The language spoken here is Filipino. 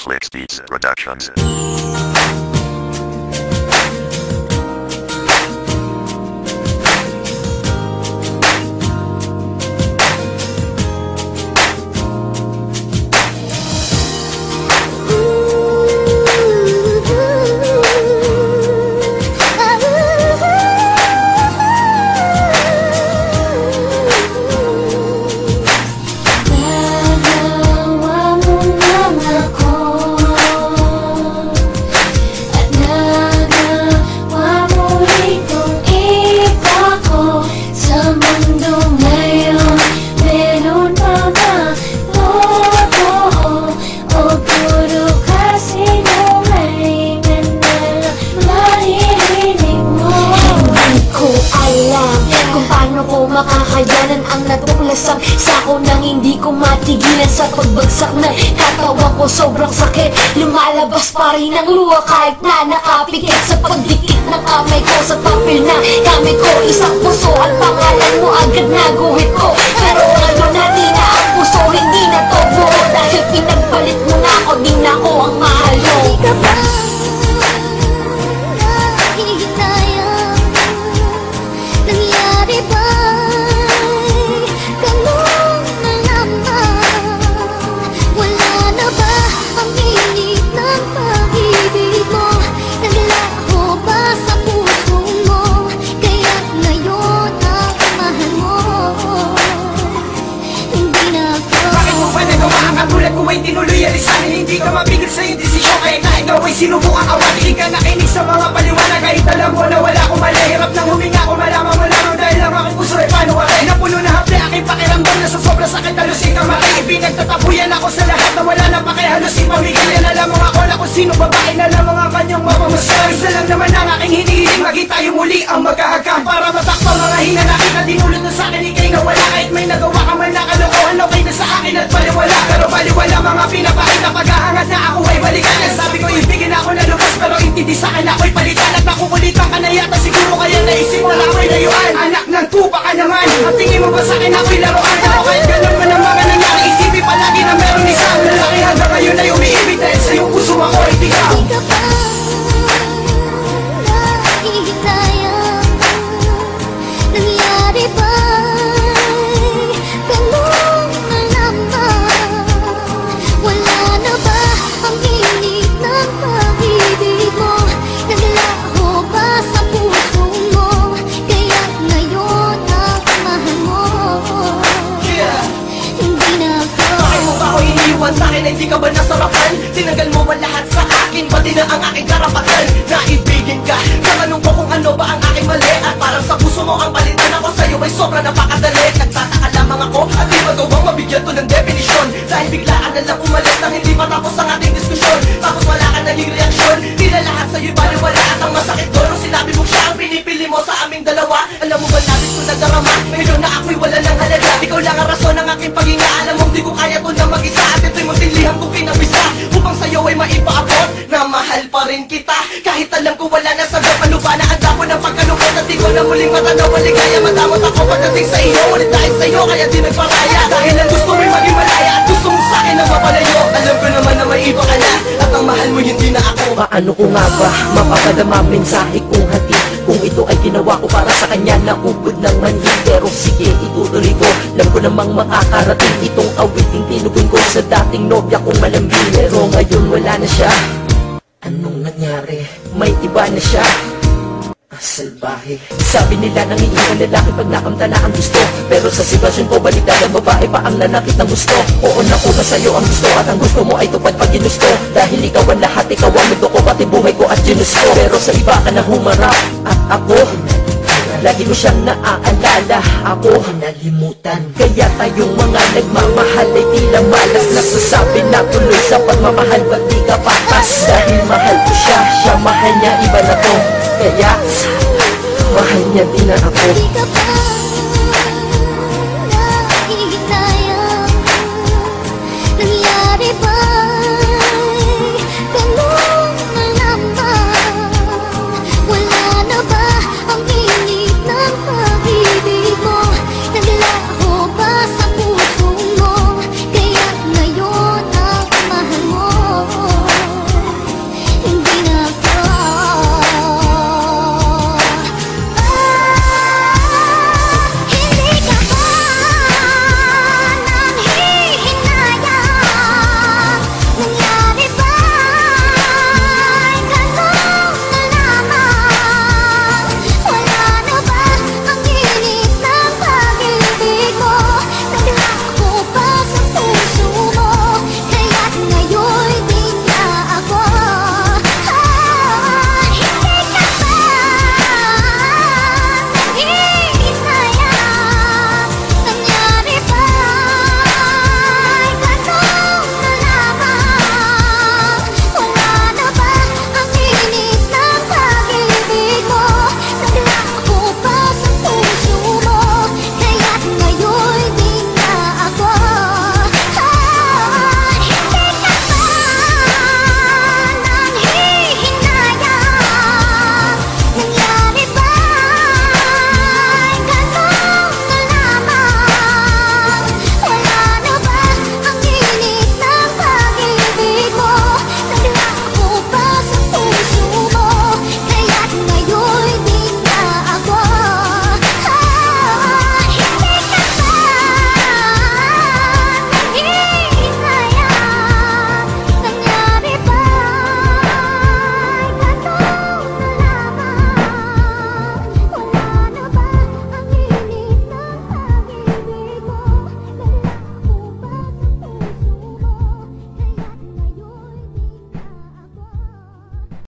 Flix Beats Productions. Makakayanan ang natuklasang sako nang hindi ko matigilan sa pagbagsak ng katawan ko. Sobrang sakit, lumalabas pa rin ang luha kahit na nakapikit sa pagdikit ng kamay ko sa papel na kamay ko. Isang puso at pangalan mo agad naguhit ko. Pero ano na di na ang puso, hindi na to buo dahil pinagpalit mo na ako, di na ako ang mahal mo. Hindi ka ba nahihinayang? Nangyari ba? Tulad ko ay tinuloy alisanin, hindi ka mapigil sa iyong desisyon. Kaya na ikaw ay sinubukang awan. Hindi ka nakinig sa mga paliwanag, kahit alam mo na wala akong mali. Hirap nang huminga ko, malaman mo lamang dahil lang aking puso ay paano ka rin. Napuno na hapli aking pakiramdam na sa sobra sakit halusin ka matay. Pinagtatapuyan ako sa lahat na wala na pakihalusin pamigilan. Alam mo ako na kung sino babae na lamang ang kanyang mamamasal. Isa lang naman ang aking hinihiling, maging tayo muli ang magkahagkan. Para matakpa mga hinanakit na dinulot na sa akin, ikay nawala. Kahit may nagawa ka man na kalokohan, okay na sa akin at baliwala. Pero baliwala mga pinapakita pag-aangat na ako ay balikan. Sabi ko ibigin ako na lumas, pero intindi sa akin ako'y palitan. At nakukulitan ka na yata siguro, kaya naisip mo na ako'y layuan. Anak ng tupa ka naman, at tingin mo ba sa akin ako'y laruan? Pero kahit ganun man ang mga nangyari, isipin palagi na meron isang lalaki hanggang ngayon ay umiibig dahil sa iyong puso ako ay ikaw. Hindi ka ba nahihinayang? Nangyari ba? Sa akin hindi ka ba nasarapan? Tinanggal mo ba lahat sa akin? Pati na ang aking karapatan? Naibigin ka, natanong ko kung ano ba ang aking mali. At parang sa puso mo ang palitan ako sa'yo ay sobra napakadali. Nagtataka lamang ako at di magawang mabigyan to ng definisyon. Dahil biglaan na lang umalis nang hindi matapos ang ating diskusyon. Tapos wala ka naging reaksyon, di na lahat sa'yo'y baliwala. At ang masakit doon nung sinabi mo siya ang pinipili mo sa aming dalawa. Alam mo ba labis ko nadarama? Ngayon na ako'y wala ng halaga. Ikaw lang ang rason ng aking paghinga. Alam mo di ko kaya to na mag-isa. At ito'y matilihan kong kinabisa upang sa'yo ay maipaabot na mahal pa rin kita. Kahit alam ko wala na sagot, ano ba na ang damo ng pagkalungkot. At di ko na muling matanaw maligaya. Madamot ako pagdating sa iyo, ulit dahil sa'yo kaya di nagparaya. Dahil ang gusto mo'y maging malaya at gusto mo sa'kin na mapalayo. Alam ko naman na may iba ka na at ang mahal mo hindi na ako. Paano ko nga ba mapapadama mensahe kong hati? Kung ito ay ginawa ko para sa kanya na ubod ng manhid. Pero sige, itutuloy ko. Alam ko namang makakarating itong awiting tinugon ko sa dating nobya kong malambing. Pero ngayon wala na siya. Anong nangyari? May iba na siya. Salbahe. Sabi nila nangiiwan lalaki pag nakamtala ang gusto. Pero sa sitwasyon ko baliktad ang babae pa ang nanakit ng gusto. Oo, nakuha sa'yo ang gusto at ang gusto mo ay tupad pag ginusto. Dahil ikaw ang lahat, ikaw ang mundo ko, pati buhay ko at ginusto. Pero sa iba ka na humarap at ako lagi mo siyang naaalala, ako nalimutan. Kaya tayong mga nagmamahal ay tila malas. Nagsasabi na tuloy sa pagmamahal, ba't di ka patas? Dahil mahal ko siya, siya mahal niya, iba na to. Kaya mahal niya din na ako.